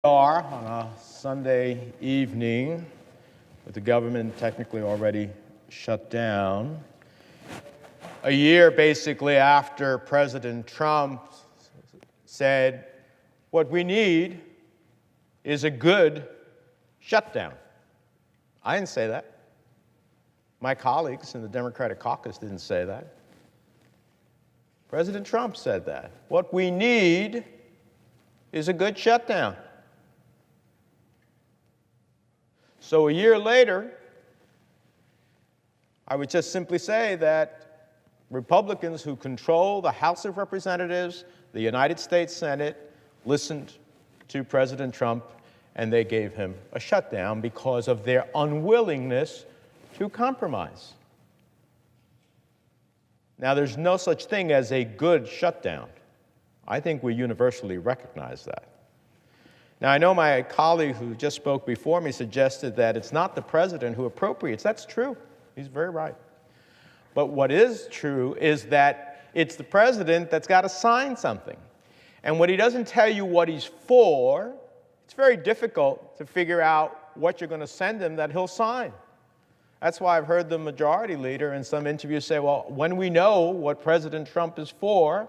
Are on a Sunday evening with the government technically already shut down, a year basically after President Trump said, what we need is a good shutdown. I didn't say that. My colleagues in the Democratic caucus didn't say that. President Trump said that. What we need is a good shutdown. So a year later, I would just simply say that Republicans who control the House of Representatives, the United States Senate, listened to President Trump and they gave him a shutdown because of their unwillingness to compromise. Now, there's no such thing as a good shutdown. I think we universally recognize that. Now, I know my colleague who just spoke before me suggested that it's not the president who appropriates. That's true. He's very right. But what is true is that it's the president that's got to sign something. And when he doesn't tell you what he's for, it's very difficult to figure out what you're going to send him that he'll sign. That's why I've heard the majority leader in some interviews say, well, when we know what President Trump is for,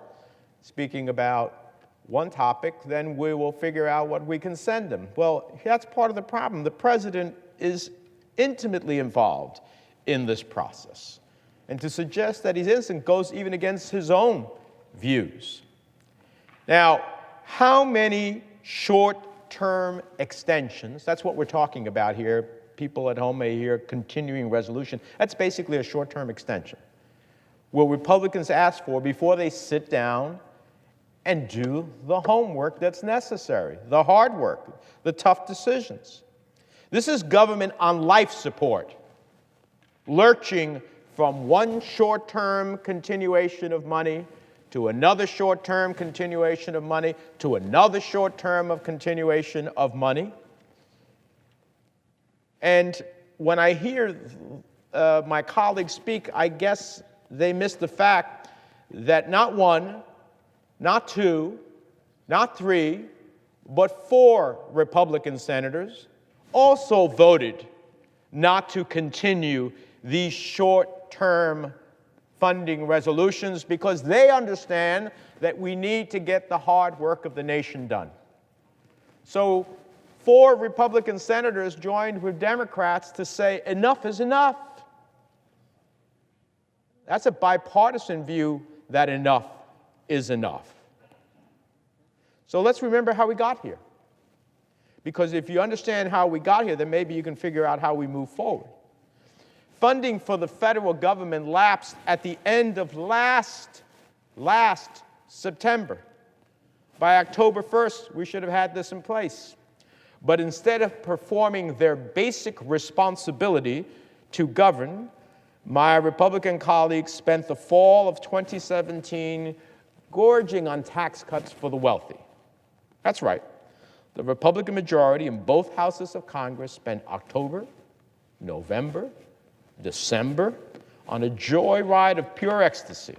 speaking about one topic, then we will figure out what we can send him. Well, that's part of the problem. The president is intimately involved in this process. And to suggest that he's innocent goes even against his own views. Now, how many short-term extensions, that's what we're talking about here. People at home may hear continuing resolution. That's basically a short-term extension. Will Republicans ask for before they sit down and do the homework that's necessary, the hard work, the tough decisions? This is government on life support, lurching from one short-term continuation of money to another short-term continuation of money to another short-term of continuation of money. And when I hear my colleagues speak, I guess they miss the fact that not one, not two, not three, but 4 Republican senators also voted not to continue these short-term funding resolutions because they understand that we need to get the hard work of the nation done. So 4 Republican senators joined with Democrats to say enough is enough. That's a bipartisan view that enough is enough. So let's remember how we got here. Because if you understand how we got here, then maybe you can figure out how we move forward. Funding for the federal government lapsed at the end of last September. By October 1st, we should have had this in place. But instead of performing their basic responsibility to govern, my Republican colleagues spent the fall of 2017 gorging on tax cuts for the wealthy. That's right. The Republican majority in both houses of Congress spent October, November, December on a joyride of pure ecstasy,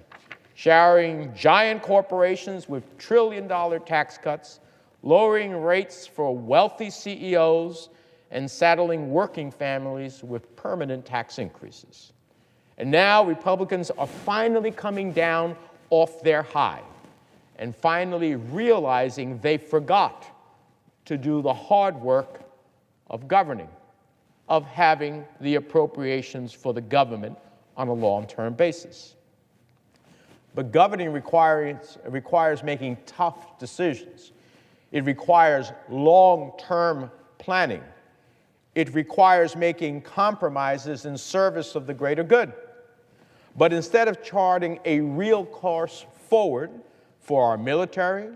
showering giant corporations with trillion-dollar tax cuts, lowering rates for wealthy CEOs, and saddling working families with permanent tax increases. And now Republicans are finally coming down off their high and finally realizing they forgot to do the hard work of governing, of having the appropriations for the government on a long-term basis. But governing requires making tough decisions. It requires long-term planning. It requires making compromises in service of the greater good. But instead of charting a real course forward for our military,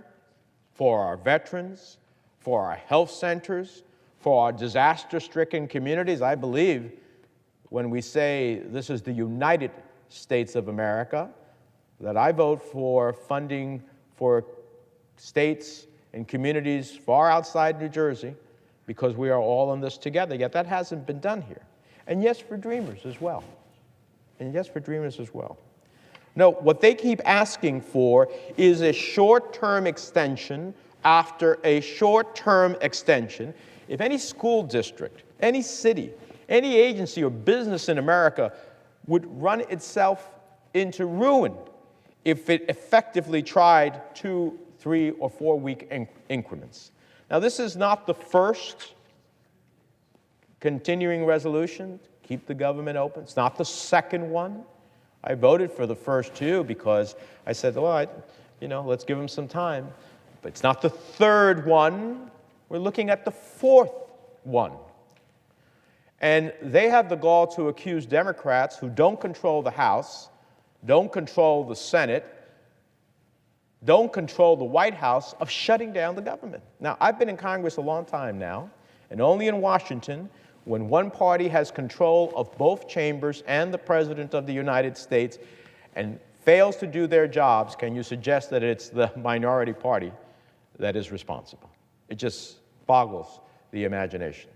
for our veterans, for our health centers, for our disaster-stricken communities, I believe when we say this is the United States of America, that I vote for funding for states and communities far outside New Jersey because we are all in this together, yet that hasn't been done here. And yes, for dreamers as well. And yes, for dreamers as well. No, what they keep asking for is a short-term extension after a short-term extension, if any school district, any city, any agency or business in America would run itself into ruin if it effectively tried 2, 3, or 4-week increments. Now, this is not the first continuing resolution to keep the government open. It's not the second one. I voted for the first two because I said, well, let's give them some time. But it's not the third one. We're looking at the fourth one. And they have the gall to accuse Democrats who don't control the House, don't control the Senate, don't control the White House, of shutting down the government. Now, I've been in Congress a long time now, and only in Washington, when one party has control of both chambers and the President of the United States and fails to do their jobs, can you suggest that it's the minority party that is responsible? It just boggles the imagination.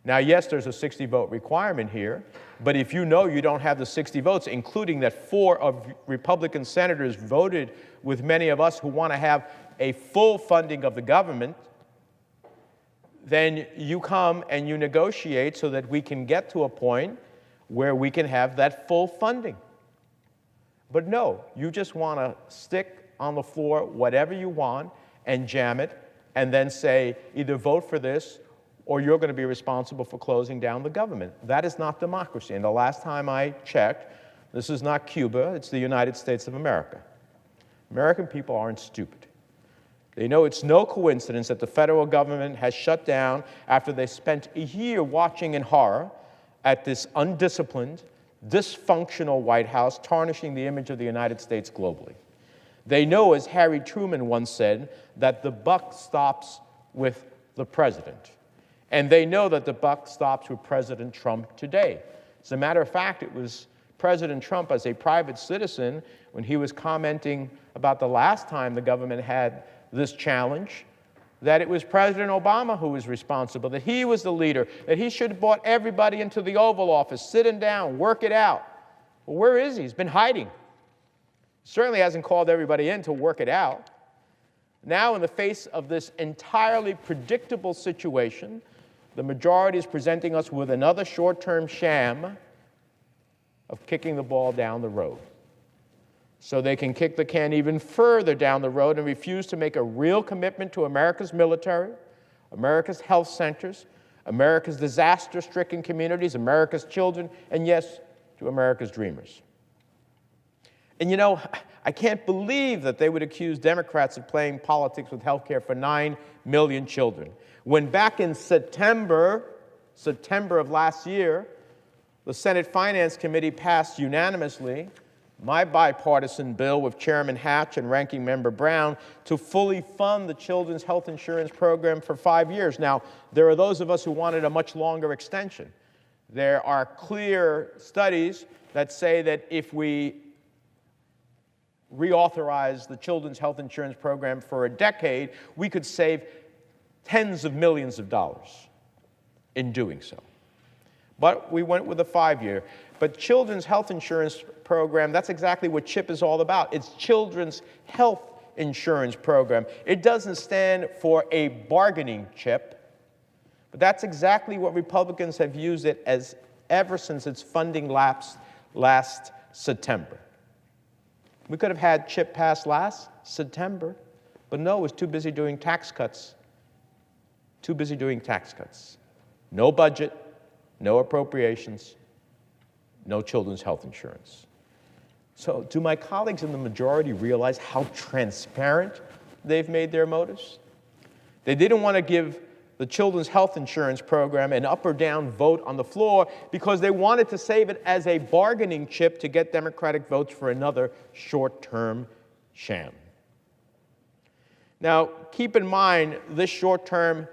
Now, yes, there's a 60-vote requirement here, but if you know you don't have the 60 votes, including that 4 of Republican senators voted with many of us who want to have a full funding of the government, then you come and you negotiate so that we can get to a point where we can have that full funding. But no, you just want to stick on the floor whatever you want and jam it, and then say either vote for this or you're going to be responsible for closing down the government. That is not democracy. And the last time I checked, this is not Cuba, it's the United States of America. American people aren't stupid. They know it's no coincidence that the federal government has shut down after they spent a year watching in horror at this undisciplined, dysfunctional White House, tarnishing the image of the United States globally. They know, as Harry Truman once said, that the buck stops with the president. And they know that the buck stops with President Trump today. As a matter of fact, it was President Trump, as a private citizen, when he was commenting about the last time the government had this challenge, that it was President Obama who was responsible, that he was the leader, that he should have brought everybody into the Oval Office, sit him down, work it out. Well, where is he? He's been hiding. Certainly hasn't called everybody in to work it out. Now, in the face of this entirely predictable situation, the majority is presenting us with another short-term sham of kicking the ball down the road. So they can kick the can even further down the road and refuse to make a real commitment to America's military, America's health centers, America's disaster-stricken communities, America's children, and yes, to America's dreamers. And I can't believe that they would accuse Democrats of playing politics with health care for 9 million children, when back in September of last year, the Senate Finance Committee passed unanimously my bipartisan bill with Chairman Hatch and Ranking Member Brown to fully fund the Children's Health Insurance Program for 5 years. Now, there are those of us who wanted a much longer extension. There are clear studies that say that if we reauthorize the Children's Health Insurance Program for a decade, we could save tens of millions of dollars in doing so. But we went with a 5-year. But Children's Health Insurance Program, that's exactly what CHIP is all about. It's Children's Health Insurance Program. It doesn't stand for a bargaining chip, but that's exactly what Republicans have used it as ever since its funding lapsed last September. We could have had CHIP passed last September, but no, it was too busy doing tax cuts. Too busy doing tax cuts. No budget, no appropriations, no children's health insurance. So do my colleagues in the majority realize how transparent they've made their motives? They didn't want to give the Children's Health Insurance Program an up or down vote on the floor because they wanted to save it as a bargaining chip to get Democratic votes for another short-term sham. Now, keep in mind, this short-term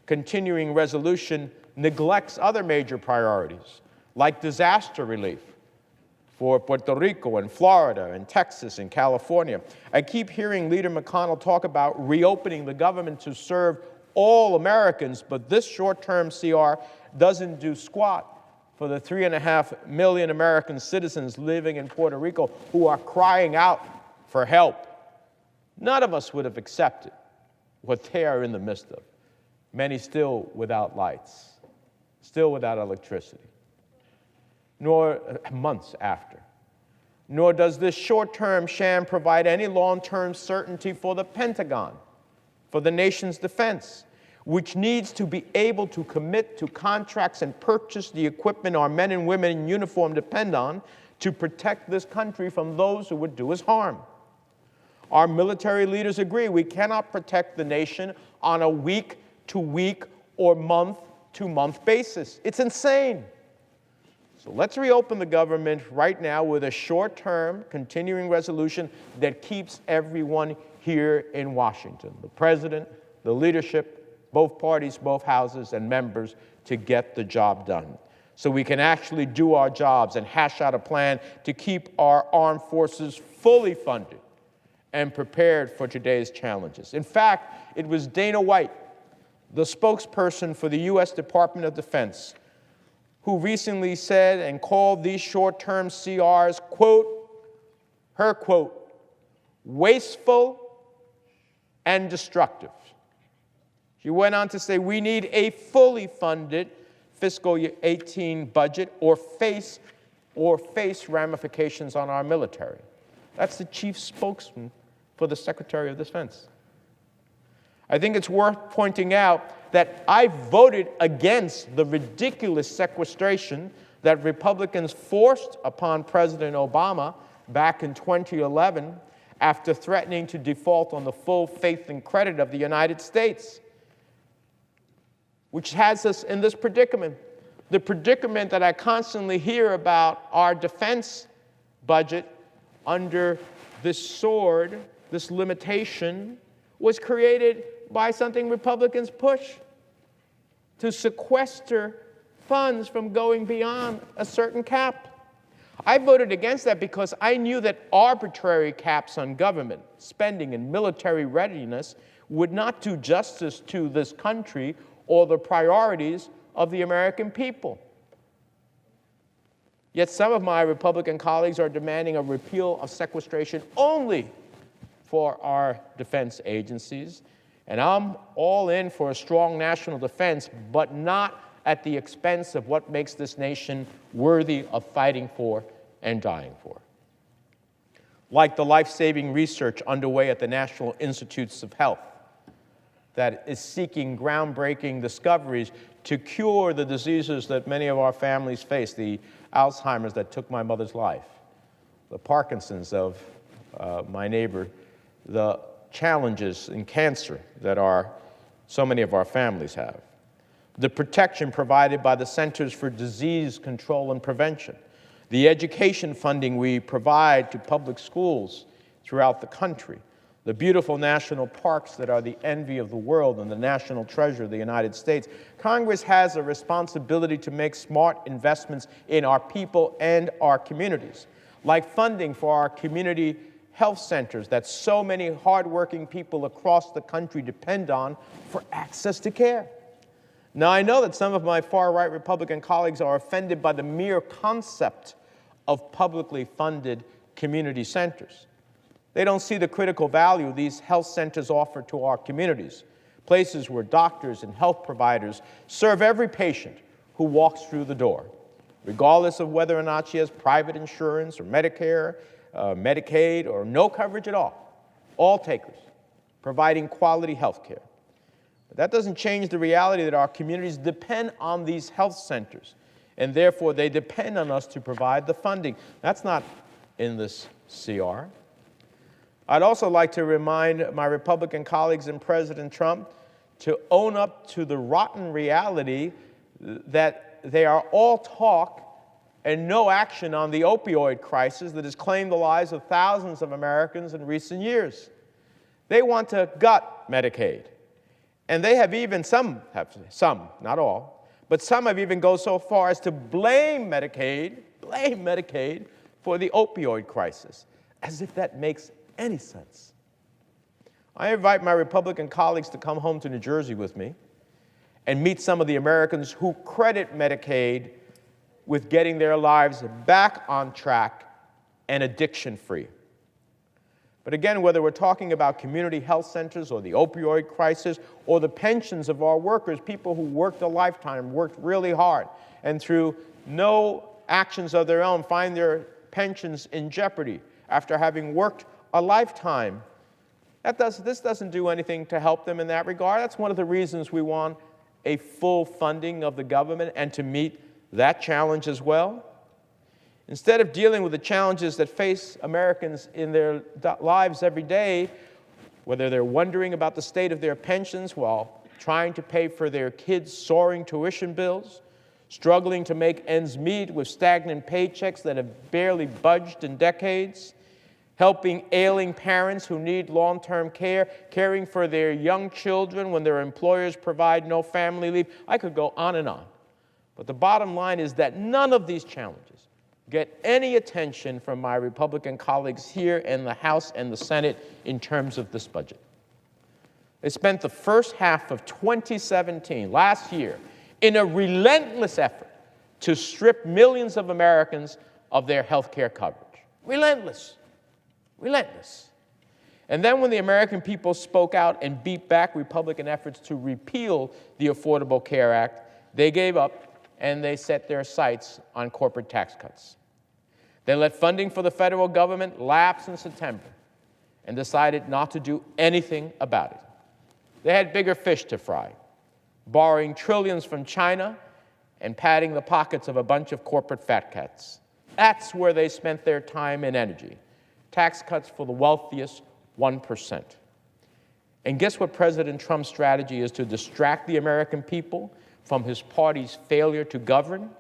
continuing resolution neglects other major priorities, like disaster relief for Puerto Rico and Florida and Texas and California. I keep hearing Leader McConnell talk about reopening the government to serve all Americans, but this short-term CR doesn't do squat for the 3.5 million American citizens living in Puerto Rico who are crying out for help. None of us would have accepted what they are in the midst of, many still without lights, still without electricity, nor months after. Nor does this short-term sham provide any long-term certainty for the Pentagon, for the nation's defense, which needs to be able to commit to contracts and purchase the equipment our men and women in uniform depend on to protect this country from those who would do us harm. Our military leaders agree we cannot protect the nation on a week-to-week or month-to-month basis. It's insane. So let's reopen the government right now with a short-term continuing resolution that keeps everyone here in Washington, the president, the leadership, both parties, both houses, and members, to get the job done. So we can actually do our jobs and hash out a plan to keep our armed forces fully funded and prepared for today's challenges. In fact, it was Dana White, the spokesperson for the U.S. Department of Defense, who recently said and called these short-term CRs, quote, her quote, wasteful and destructive. She went on to say, we need a fully funded fiscal year 18 budget or face ramifications on our military. That's the chief spokesman for the Secretary of Defense. I think it's worth pointing out that I voted against the ridiculous sequestration that Republicans forced upon President Obama back in 2011 after threatening to default on the full faith and credit of the United States, which has us in this predicament. The predicament that I constantly hear about our defense budget under this sword, this limitation, was created by something Republicans push to sequester funds from going beyond a certain cap. I voted against that because I knew that arbitrary caps on government spending and military readiness would not do justice to this country or the priorities of the American people. Yet some of my Republican colleagues are demanding a repeal of sequestration only for our defense agencies. And I'm all in for a strong national defense, but not at the expense of what makes this nation worthy of fighting for and dying for. Like the life-saving research underway at the National Institutes of Health that is seeking groundbreaking discoveries to cure the diseases that many of our families face, the Alzheimer's that took my mother's life, the Parkinson's of my neighbor, the challenges in cancer that so many of our families have, the protection provided by the Centers for Disease Control and Prevention, the education funding we provide to public schools throughout the country, the beautiful national parks that are the envy of the world and the national treasure of the United States. Congress has a responsibility to make smart investments in our people and our communities, like funding for our community health centers that so many hardworking people across the country depend on for access to care. Now, I know that some of my far-right Republican colleagues are offended by the mere concept of publicly funded community centers. They don't see the critical value these health centers offer to our communities, places where doctors and health providers serve every patient who walks through the door, regardless of whether or not she has private insurance or Medicare, Medicaid, or no coverage at all takers, providing quality health care. But that doesn't change the reality that our communities depend on these health centers, and therefore they depend on us to provide the funding. That's not in this CR. I'd also like to remind my Republican colleagues and President Trump to own up to the rotten reality that they are all talk and no action on the opioid crisis that has claimed the lives of thousands of Americans in recent years. They want to gut Medicaid. And they have even, some, not all, but some have even gone so far as to blame Medicaid for the opioid crisis, as if that makes any sense. I invite my Republican colleagues to come home to New Jersey with me and meet some of the Americans who credit Medicaid with getting their lives back on track and addiction-free. But again, whether we're talking about community health centers or the opioid crisis or the pensions of our workers, people who worked a lifetime, worked really hard, and through no actions of their own find their pensions in jeopardy after having worked a lifetime. This doesn't do anything to help them in that regard. That's one of the reasons we want a full funding of the government and to meet that challenge as well. Instead of dealing with the challenges that face Americans in their lives every day, whether they're wondering about the state of their pensions while trying to pay for their kids' soaring tuition bills, struggling to make ends meet with stagnant paychecks that have barely budged in decades, helping ailing parents who need long-term care, caring for their young children when their employers provide no family leave. I could go on and on. But the bottom line is that none of these challenges get any attention from my Republican colleagues here in the House and the Senate in terms of this budget. They spent the first half of 2017, last year, in a relentless effort to strip millions of Americans of their health care coverage. Relentless. Relentless. And then when the American people spoke out and beat back Republican efforts to repeal the Affordable Care Act, they gave up and they set their sights on corporate tax cuts. They let funding for the federal government lapse in September and decided not to do anything about it. They had bigger fish to fry, borrowing trillions from China and padding the pockets of a bunch of corporate fat cats. That's where they spent their time and energy. Tax cuts for the wealthiest 1%. And guess what President Trump's strategy is to distract the American people from his party's failure to govern?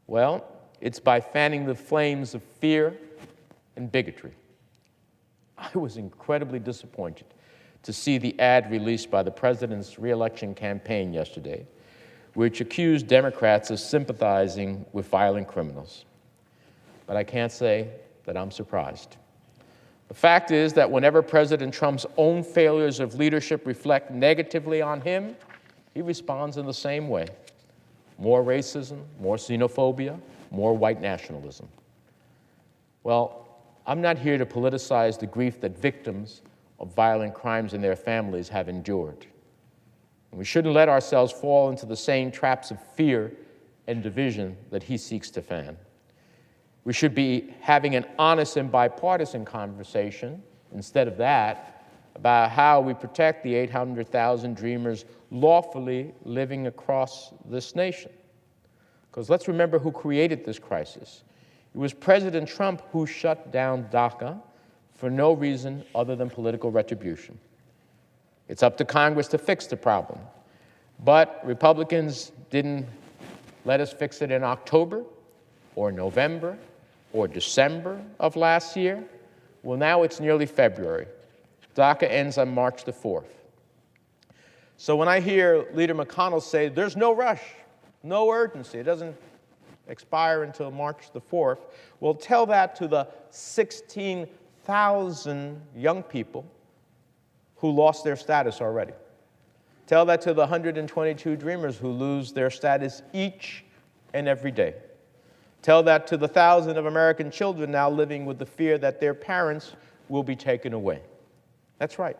Well, it's by fanning the flames of fear and bigotry. I was incredibly disappointed to see the ad released by the president's re-election campaign yesterday, which accused Democrats of sympathizing with violent criminals. But I can't say that I'm surprised. The fact is that whenever President Trump's own failures of leadership reflect negatively on him, he responds in the same way. More racism, more xenophobia, more white nationalism. Well, I'm not here to politicize the grief that victims of violent crimes and their families have endured. And we shouldn't let ourselves fall into the same traps of fear and division that he seeks to fan. We should be having an honest and bipartisan conversation, instead of that, about how we protect the 800,000 dreamers lawfully living across this nation. Because let's remember who created this crisis. It was President Trump who shut down DACA for no reason other than political retribution. It's up to Congress to fix the problem. But Republicans didn't let us fix it in October or November or December of last year. Well, now it's nearly February. DACA ends on March the 4th. So when I hear Leader McConnell say there's no rush, no urgency, it doesn't expire until March the 4th, well, tell that to the 16,000 young people who lost their status already. Tell that to the 122 dreamers who lose their status each and every day. Tell that to the thousands of American children now living with the fear that their parents will be taken away. That's right.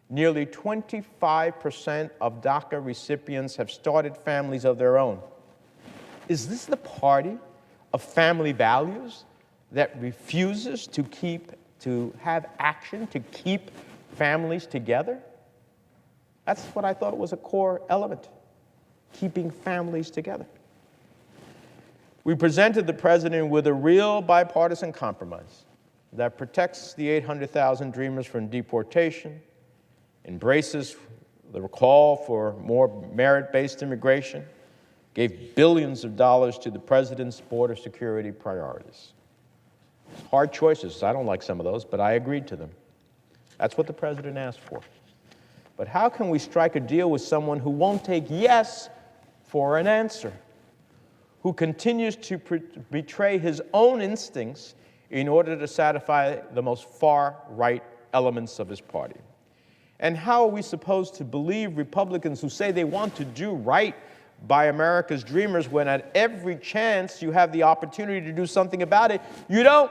Nearly 25% of DACA recipients have started families of their own. Is this the party of family values that refuses to have action to keep families together? That's what I thought was a core element, keeping families together. We presented the president with a real bipartisan compromise that protects the 800,000 dreamers from deportation, embraces the call for more merit-based immigration, gave billions of dollars to the president's border security priorities. Hard choices. I don't like some of those, but I agreed to them. That's what the president asked for. But how can we strike a deal with someone who won't take yes for an answer, who continues to betray his own instincts in order to satisfy the most far-right elements of his party? And how are we supposed to believe Republicans who say they want to do right by America's dreamers when at every chance you have the opportunity to do something about it, you don't?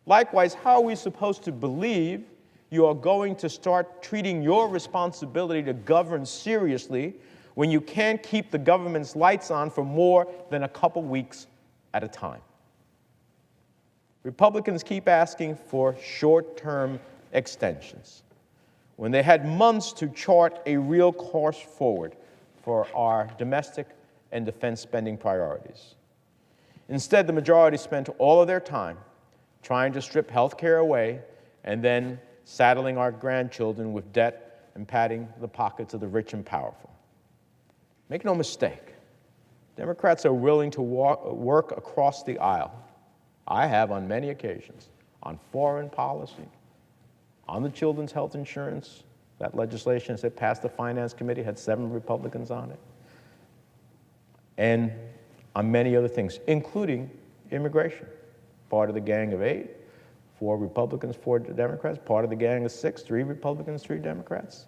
Likewise, how are we supposed to believe you are going to start treating your responsibility to govern seriously when you can't keep the government's lights on for more than a couple weeks at a time? Republicans keep asking for short-term extensions when they had months to chart a real course forward for our domestic and defense spending priorities. Instead, the majority spent all of their time trying to strip health care away and then saddling our grandchildren with debt and padding the pockets of the rich and powerful. Make no mistake, Democrats are willing to work across the aisle. I have on many occasions, on foreign policy, on the children's health insurance. That legislation that passed the Finance Committee had 7 Republicans on it. And on many other things, including immigration. Part of the Gang of 8, 4 Republicans, 4 Democrats. Part of the Gang of 6, 3 Republicans, 3 Democrats.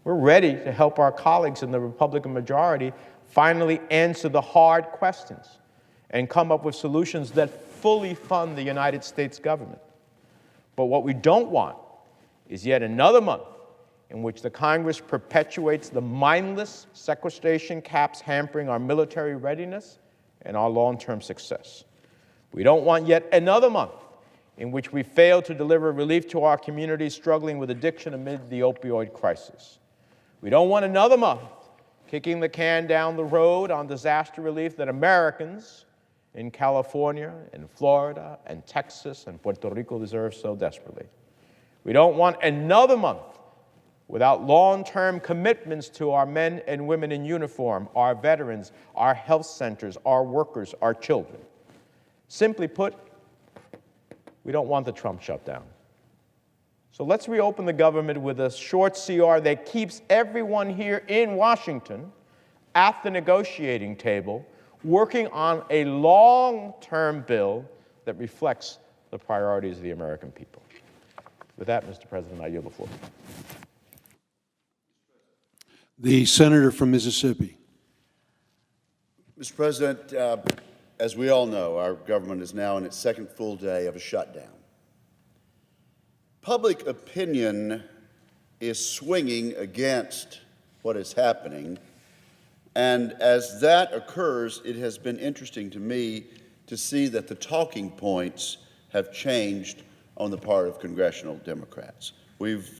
We're ready to help our colleagues in the Republican majority finally answer the hard questions and come up with solutions that fully fund the United States government. But what we don't want is yet another month in which the Congress perpetuates the mindless sequestration caps hampering our military readiness and our long-term success. We don't want yet another month in which we fail to deliver relief to our communities struggling with addiction amid the opioid crisis. We don't want another month kicking the can down the road on disaster relief that Americans in California, in Florida, and Texas, and Puerto Rico deserve so desperately. We don't want another month without long-term commitments to our men and women in uniform, our veterans, our health centers, our workers, our children. Simply put, we don't want the Trump shutdown. So let's reopen the government with a short CR that keeps everyone here in Washington at the negotiating table working on a long-term bill that reflects the priorities of the American people. With that, Mr. President, I yield the floor. The senator from Mississippi. Mr. President, as we all know, our government is now in its second full day of a shutdown. Public opinion is swinging against what is happening, and as that occurs, it has been interesting to me to see that the talking points have changed on the part of congressional Democrats. We've